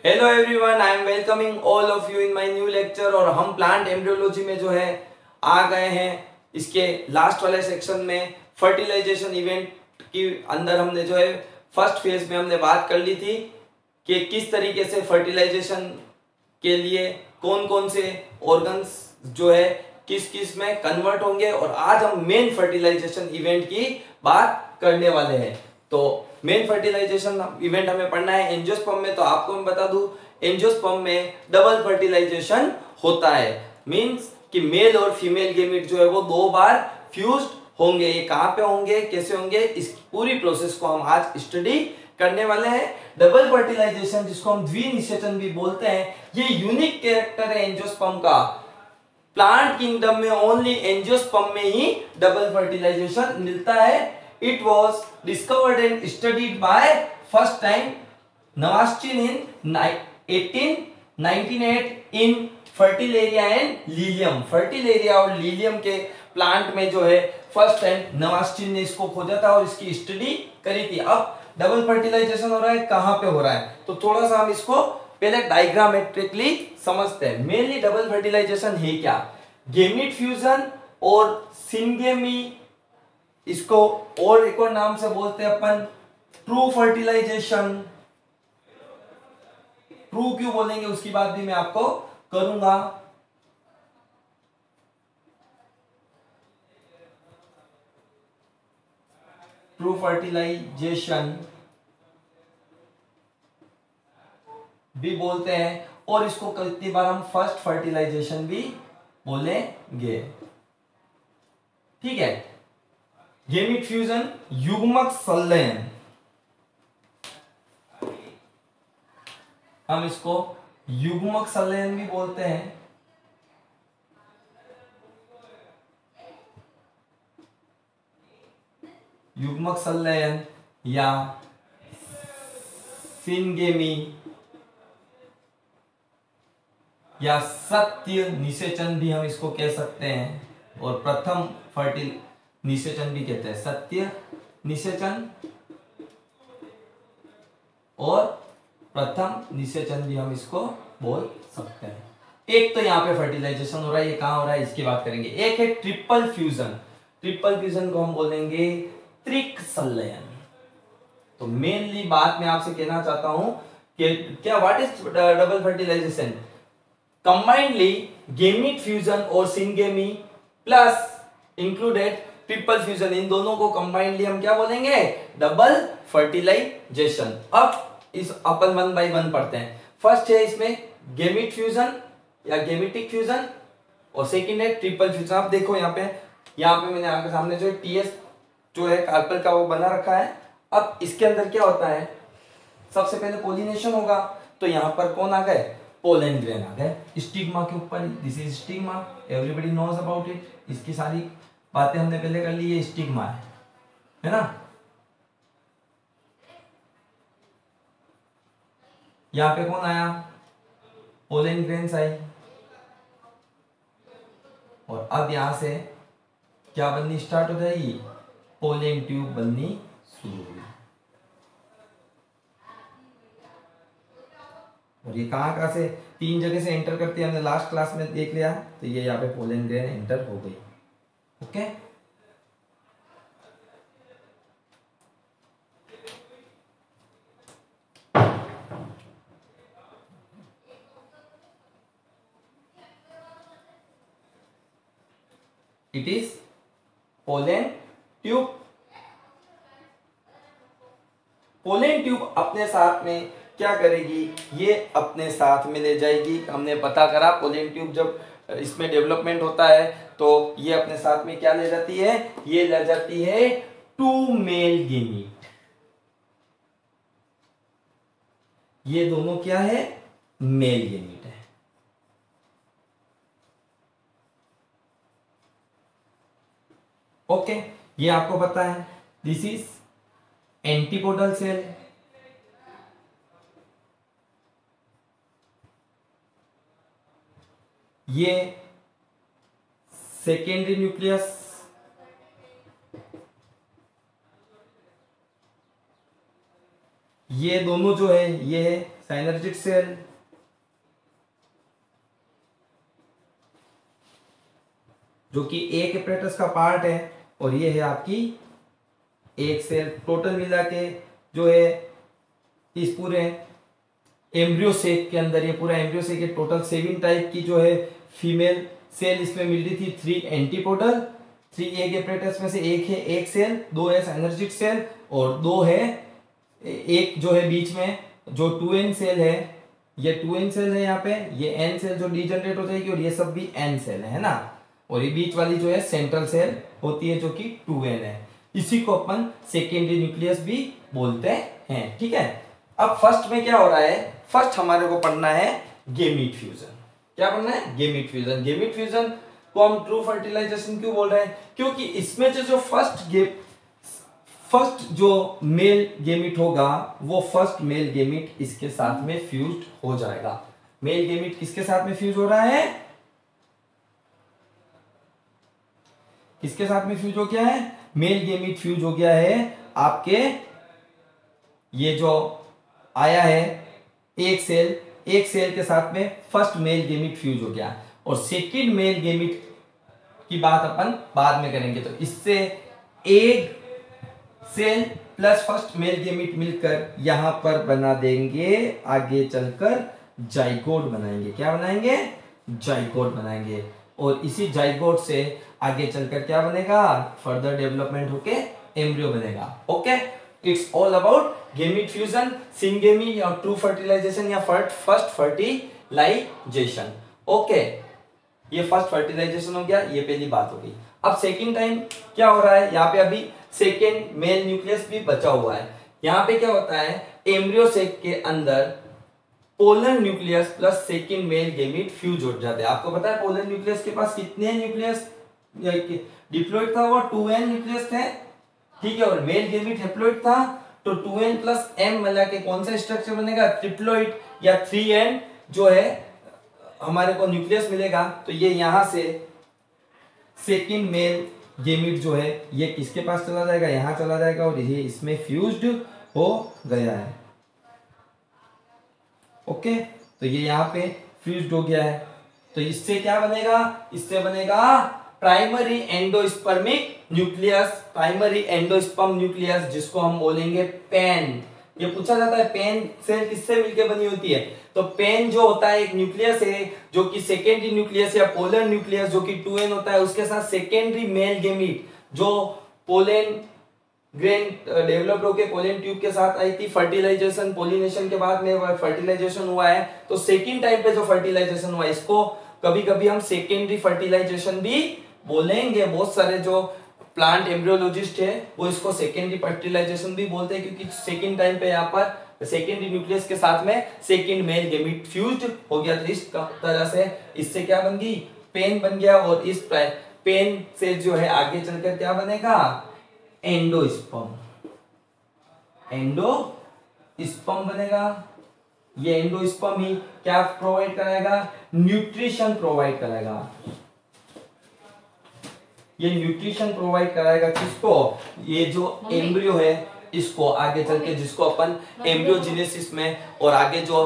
Hello everyone, I am welcoming all of you in my new lecture. और हम plant embryology में जो है आ गए हैं इसके लास्ट वाले सेक्शन में। फर्टिलाइजेशन इवेंट की अंदर हमने जो है फर्स्ट फेज में हमने बात कर ली थी कि किस तरीके से फर्टिलाइजेशन के लिए कौन कौन से ऑर्गन्स जो है किस किस में कन्वर्ट होंगे। और आज हम मेन फर्टिलाइजेशन इवेंट की बात करने वाले हैं। तो मेन फर्टिलाइजेशन इवेंट हमें पढ़ना है एंजियोस्पर्म में। तो आपको मैं बता दूं, एंजियोस्पर्म में डबल फर्टिलाइजेशन होता है। मींस कि मेल और फीमेल गेमिट जो है वो दो बार फ्यूज्ड होंगे। ये कहां पे होंगे, कैसे होंगे, इस पूरी प्रोसेस को हम आज स्टडी करने वाले हैं। डबल फर्टिलाइजेशन जिसको हम द्विनिषेचन भी बोलते हैं, ये यूनिक कैरेक्टर है एंजियोस्पर्म का। प्लांट किंगडम में ओनली एंजियोस्पर्म में ही डबल फर्टिलाइजेशन मिलता है। It was discovered and studied by first time Nawaschin in 1898 in Fritillaria and Lilium. Fritillaria और लीलियम के प्लांट में जो है फर्स्ट टाइम नवास्चिन ने इसको खोजा था और इसकी स्टडी करी थी। अब डबल फर्टिलाइजेशन हो रहा है, कहां पे हो रहा है, तो थोड़ा सा हम इसको पहले डायग्रामेट्रिकली समझते हैं। मेनली डबल फर्टिलाइजेशन है क्या, गेमिट फ्यूजन और सिंगेमी, इसको और एक और नाम से बोलते हैं अपन ट्रू फर्टिलाइजेशन। ट्रू क्यों बोलेंगे उसकी बात भी मैं आपको करूंगा। ट्रू फर्टिलाइजेशन भी बोलते हैं और इसको कितनी बार हम फर्स्ट फर्टिलाइजेशन भी बोलेंगे। ठीक है। गेमिट फ्यूजन युग्मक संलयन, हम इसको युग्मक संलयन भी बोलते हैं। युग्मक संलयन या सिंगेमी या सत्य निषेचन भी हम इसको कह सकते हैं। और प्रथम फर्टिल निषेचन भी कहते हैं, सत्य निषेचन और प्रथम निषेचन भी हम इसको बोल सकते हैं। एक तो यहाँ पे फर्टिलाइजेशन हो रहा है, ये कहां हो रहा है इसकी बात करेंगे। एक है ट्रिपल फ्यूजन। ट्रिपल फ्यूजन को हम बोलेंगे त्रिक संलयन। तो मेनली बात मैं आपसे कहना चाहता हूं कि क्या what is double fertilisation, combinedly gamete fusion और syngamy plus included triple fusion, इन दोनों को कंबाइंडली हम क्या बोलेंगे, डबल फर्टिलाइजेशन। अब इस अपन वन बाय वन पढ़ते हैं। फर्स्ट है इसमें गेमिट फ्यूजन या गेमिटिक फ्यूजन और सेकंड है ट्रिपल फ्यूजन। आप देखो यहाँ पे मैंने आपके सामने जो टीएस जो है कार्पेल का वो बना रखा है। अब इसके अंदर क्या होता है, सबसे पहले पोलिनेशन होगा। तो यहाँ पर कौन आ गए, पोलन ग्रेन आ गए स्टिग्मा के ऊपर। This is stigma, everybody knows about it. इसकी सारी बातें हमने पहले कर ली, ये स्टिग्मा है ना। यहाँ पे कौन आया, पोलन ग्रेन्स आई। और अब यहां से क्या बननी स्टार्ट हो जाएगी, पोलन ट्यूब बननी शुरू हुई। और ये कहां से, तीन जगह से एंटर करती है, हमने लास्ट क्लास में देख लिया। तो ये यहाँ पे पोलन ग्रेन एंटर हो गई। Okay, it is pollen tube. Pollen tube अपने साथ में क्या करेगी, ये अपने साथ में ले जाएगी। हमने पता करा पोलन ट्यूब जब इसमें डेवलपमेंट होता है तो ये अपने साथ में क्या ले जाती है, ये ले जाती है टू मेल गेमीट। ये दोनों क्या है, मेल गेमीट है। ओके, ये आपको पता है। दिस इज एंटीपोडल सेल, ये सेकेंडरी न्यूक्लियस, ये दोनों जो है ये है साइनर्जिक सेल, जो कि एक एपरेटस का पार्ट है, और ये है आपकी एक सेल। टोटल मिला के जो है इस पूरे एम्ब्रियो सेक के अंदर, ये पूरा एम्ब्रियो सेक के टोटल 7 टाइप की जो है फीमेल सेल इसमें मिल रही थी। 3 एंटीपोडल, 3 एक एपरेटस में से एक है एक सेल, 2 है साइनर्जिक सेल, और 2 है एक जो है बीच में जो 2n सेल है, ये 2n सेल है यहाँ पे, ये n सेल जो डिजनरेट हो जाएगी, और ये सब भी n सेल है ना, और ये बीच वाली जो है सेंट्रल सेल होती है जो कि 2n है। इसी को अपन सेकेंडरी न्यूक्लियस भी बोलते हैं, ठीक है। अब फर्स्ट में क्या हो रहा है, फर्स्ट हमारे को पढ़ना है गेमीट फ्यूजन। क्या पढ़ना है? Gamete fusion. गेमीट फ्यूजन को हम ट्रू फर्टिलाइजेशन क्यों बोल रहे हैं? क्योंकि इसमें जो फर्स्ट जो मेल गेमिट होगा वो फर्स्ट मेल गेमिट इसके साथ में फ्यूज्ड हो जाएगा। मेल गेमिट किसके साथ में फ्यूज हो रहा है? किसके साथ में फ्यूज हो गया है? मेल गेमिट फ्यूज हो गया है आपके, ये जो आया है एक सेल के साथ में फर्स्ट मेल गेमिट फ्यूज हो गया, और सेकेंड मेल गेमिट की बात अपन बाद में करेंगे। तो इससे एक cell plus first male gamete मिलकर यहां पर बना देंगे, आगे चलकर जाइगोट बनाएंगे। क्या बनाएंगे? जाइगोट बनाएंगे, और इसी जाइगोट से आगे चलकर क्या बनेगा? फर्दर डेवलपमेंट होके एम्ब्रियो बनेगा। Okay, it's all about gamete fusion, syngamy या ट्रू फर्टिलाइजेशन या फर्स्ट फर्टिलाइजेशन। ओके, ये फर्स्ट फर्टिलाइजेशन हो गया, ये पहली बात हो गई। अब सेकेंड टाइम क्या हो रहा है? यहाँ पे अभी सेकेंड मेल न्यूक्लियस भी बचा हुआ है। यहाँ पे क्या होता है, एम्ब्रियो सेक के अंदर polar nucleus plus second male gamete fuse हो जाते हैं। आपको पता है पोलर न्यूक्लियस के पास कितने न्यूक्लियस डिप्लॉइड था? वो 2n न्यूक्लियस थे, ठीक है, और मेल गेमिट हैप्लॉइड था, तो 2n प्लस m मिला के कौन सा स्ट्रक्चर बनेगा? ट्रिप्लॉइड, या 3n जो है हमारे को न्यूक्लियस मिलेगा। तो ये यहां से सेकेंड मेल गेमिट जो है ये किसके पास चला जाएगा? यहां चला जाएगा, और ये इसमें फ्यूज्ड हो गया है। ओके, तो ये यहाँ पे फ्यूज्ड हो गया है, तो इससे क्या बनेगा? इससे बनेगा primary endospermic nucleus, primary endosperm nucleus, जिसको हम बोलेंगे पेन। ये पूछा जाता है पेन सेल किससे मिलकर बनी होती है? तो पेन जो होता है एक न्यूक्लियस है जो कि सेकेंडरी न्यूक्लियस या पोलर न्यूक्लियस जो कि 2n होता है, उसके साथ सेकेंडरी मेल गेमिट जो पोलन ग्रेन डेवलप होकर पोलन ट्यूब के साथ आई थी। फर्टिलाइजेशन पोलिनेशन के बाद में फर्टिलाइजेशन हुआ है, तो सेकेंड टाइम पे जो फर्टिलाइजेशन हुआ है इसको कभी कभी हम सेकेंडरी फर्टिलाइजेशन भी बोलेंगे। बहुत सारे जो प्लांट एम्ब्रियोलॉजिस्ट है वो इसको सेकेंडरी फर्टिलाइजेशन भी बोलते हैं, क्योंकि सेकेंड टाइम पे यहाँ पर सेकेंडरी न्यूक्लियस के साथ में सेकेंड मेल गेमिट फ्यूज्ड हो गया। तो इस तरह से इससे क्या बन गई? पेन बन गया, और इस पेन से जो है आगे चलकर क्या बनेगा? एंडोस्पर्म, एंडोस्पर्म बनेगा। ये एंडोस्पर्म ही क्या प्रोवाइड कराएगा? न्यूट्रिशन प्रोवाइड कराएगा। ये न्यूट्रिशन प्रोवाइड कराएगा किसको? ये जो एम्ब्रियो है इसको आगे चल के, जिसको अपन एम्ब्रियोजेनेसिस में और आगे जो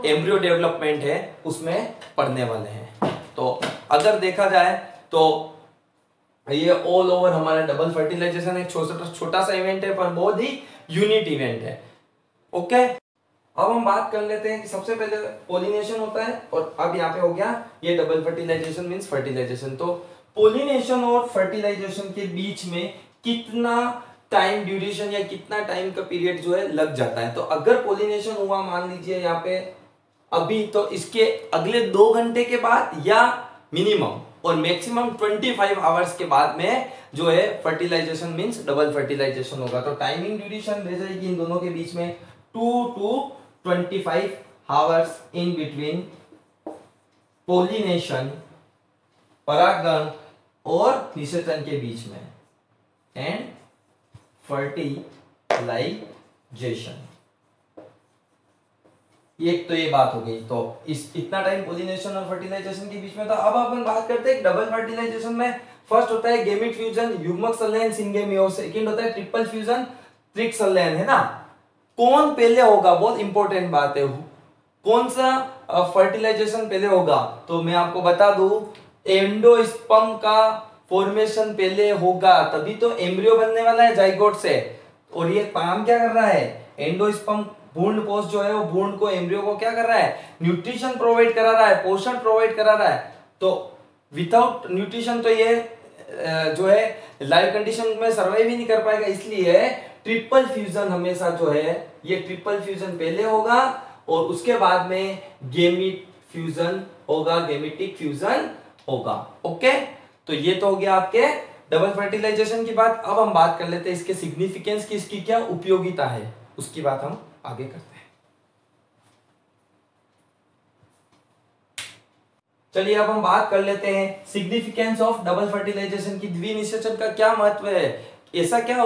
एम्ब्रियो डेवलपमेंट है उसमें पढ़ने वाले हैं। तो अगर देखा जाए तो ये ऑल ओवर हमारा डबल फर्टिलाइजेशन एक छोटा सा इवेंट है पर बहुत ही यूनिक इवेंट है। ओके, अब हम बात कर लेते हैं कि सबसे पहले पोलिनेशन होता है, और अब यहाँ पे हो गया ये डबल फर्टिलाइजेशन मींस फर्टिलाइजेशन। तो पोलिनेशन और फर्टिलाइजेशन के बीच में कितना टाइम ड्यूरेशन या कितना टाइम का पीरियड जो है लग जाता है? तो अगर पोलिनेशन हुआ मान लीजिए यहाँ पे अभी, तो इसके अगले 2 घंटे के बाद या मिनिमम और मैक्सिमम 25 आवर्स के बाद में जो है फर्टिलाइजेशन मींस डबल फर्टिलाइजेशन होगा। तो टाइमिंग ड्यूरेशन रह जाएगी इन दोनों के बीच में 2 to 25 hours in between pollination, परागण और निषेचन के बीच में, एंड फर्टिलाइजेशन। एक तो ये बात हो गई। तो इस इतना टाइम पोलिनेशन और फर्टिलाइजेशन के बीच में। तो अब अपन बात करते हैं डबल फर्टिलाइजेशन में। फर्स्ट होता है गेमिट फ्यूजन, युग्मक संलयन सिंगेमी, और सेकंड होता है ट्रिपल फ्यूजन, त्रिक संलयन, है ना। कौन पहले होगा, बहुत इंपॉर्टेंट बात है, कौन सा फर्टिलाइजेशन पहले होगा? तो मैं आपको बता दूं, एंडोस्पर्म का फॉर्मेशन पहले होगा, तभी तो एम्ब्रियो बनने वाला है जाइगोट से। और ये काम क्या कर रहा है, एंडोस्पर्म भ्रूण कोश जो है वो भ्रूण को, एम्ब्रियो को क्या कर रहा है, न्यूट्रिशन प्रोवाइड करा रहा है, पोषण प्रोवाइड करा रहा है। तो विदाउट न्यूट्रिशन तो ये जो है लाइव कंडीशन में सर्वाइव ही नहीं कर पाएगा। इसलिए ट्रिपल फ्यूजन हमेशा जो है, ये ट्रिपल फ्यूजन पहले होगा और उसके बाद में गेमिट फ्यूजन होगा, गेमेटिक फ्यूजन होगा। ओके, तो ये तो हो गया आपके डबल फर्टिलाइजेशन की बात। अब हम बात कर लेते हैं इसके सिग्निफिकेंस की, इसकी क्या उपयोगिता है, उसकी बात हम आगे करते हैं। चलिए अब हम बात कर लेते हैं सिग्निफिकेंस ऑफ डबल फर्टिलाइजेशन की। द्विनिषेचन का क्या महत्व है, ऐसा क्या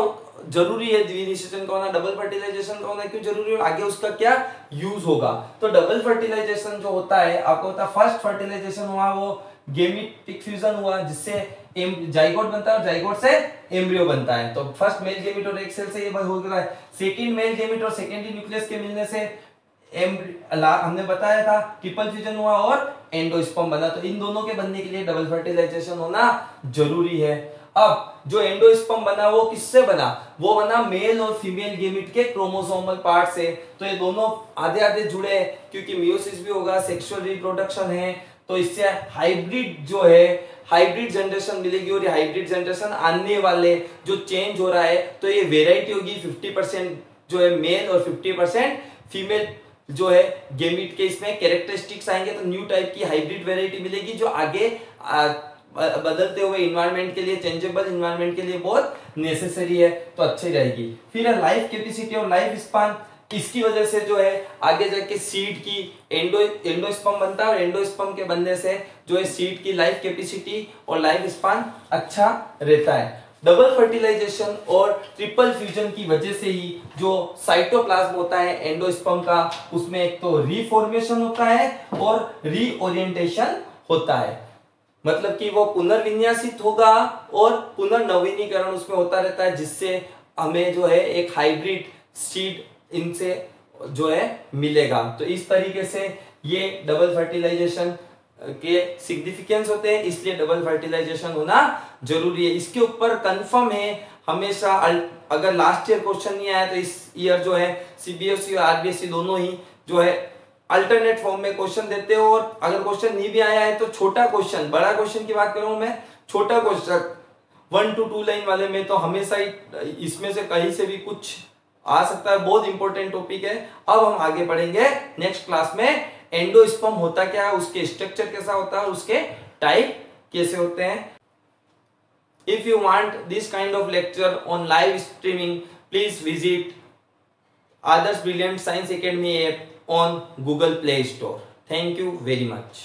जरूरी है द्विनिषेचन का होना, डबल फर्टिलाइजेशन का होना क्यों जरूरी है, आगे उसका क्या यूज होगा? तो डबल फर्टिलाइजेशन जो होता है, आपको होता है फर्स्ट फर्टिलाइजेशन हुआ वो गेमेटिक फ्यूजन हुआ, जिससे जाइगोट बनता है और जाइगोट से एम्ब्रियो बनता है। तो फर्स्ट मेल गेमेट और एक सेल से ये हो रहा है। सेकंड मेल गेमेट और सेकेंडरी न्यूक्लियस के मिलने से हमने बताया था ट्रिपल फ्यूजन हुआ और एंडोस्पर्म बना। तो इन दोनों के बनने के लिए डबल फर्टिलाइजेशन होना जरूरी है। अब जो एंडोस्पर्म बना वो किससे बना, वो बना मेल और फीमेल गेमेट के क्रोमोसोमल पार्ट से। तो ये दोनों आधे आधे जुड़े हैं, क्योंकि मियोसिस भी होगा, सेक्सुअल रिप्रोडक्शन है, तो इससे हाइब्रिड जो है, हाइब्रिड जनरेशन मिलेगी। और ये हाइब्रिड जनरेशन आने वाले जो चेंज हो रहा है, तो ये वेराइटी होगी 50% जो है मेल और 50% फीमेल जो है गेमिट के, इसमें कैरेक्टरिस्टिक्स आएंगे। तो न्यू टाइप की हाइब्रिड वेराइटी मिलेगी जो आगे बदलते हुए इन्वायरमेंट के लिए, चेंजेबल इन्वायरमेंट के लिए बहुत नेसेसरी है, तो अच्छी रहेगी। फिर है लाइफ कैपेसिटी और लाइफ स्पान। इसकी वजह से जो है आगे जाके सीड की एंडोस्पर्म बनता है और एंडोस्पर्म के बनने से जो है सीड की लाइफ कैपेसिटी और लाइफ स्पान अच्छा रहता है। डबल फर्टिलाइजेशन और ट्रिपल फ्यूजन की वजह से ही जो साइटोप्लाज्म होता है एंडोस्पर्म का, उसमें एक तो रीफॉर्मेशन होता है और रीओरिएंटेशन होता है। मतलब कि वो पुनर्विन्यासित होगा और पुनर्नवीनीकरण उसमें होता रहता है, जिससे हमें जो है एक हाइब्रिड सीड इनसे जो है मिलेगा। तो इस तरीके से ये डबल फर्टिलाइजेशन के सिग्निफिकेंस होते हैं, इसलिए डबल फर्टिलाइजेशन होना जरूरी है। इसके ऊपर कंफर्म है हमेशा, अगर लास्ट ईयर क्वेश्चन नहीं आया तो इस ईयर जो है सीबीएसई और आरबीएसई दोनों ही जो है अल्टरनेट फॉर्म में क्वेश्चन देते हो। और अगर क्वेश्चन नहीं भी आया है तो छोटा क्वेश्चन, बड़ा क्वेश्चन की बात करूं मैं, छोटा क्वेश्चन 1 to 2 लाइन वाले में तो हमेशा ही इसमें से कहीं से भी कुछ आ सकता है। बहुत इंपॉर्टेंट टॉपिक है। अब हम आगे बढ़ेंगे नेक्स्ट क्लास में, एंडोस्पर्म होता क्या है, उसके स्ट्रक्चर कैसा होता है, उसके टाइप कैसे होते हैं। If you want this kind of lecture on live streaming, please visit Adarsh Brilliant Science Academy app on Google Play Store. Thank you very much.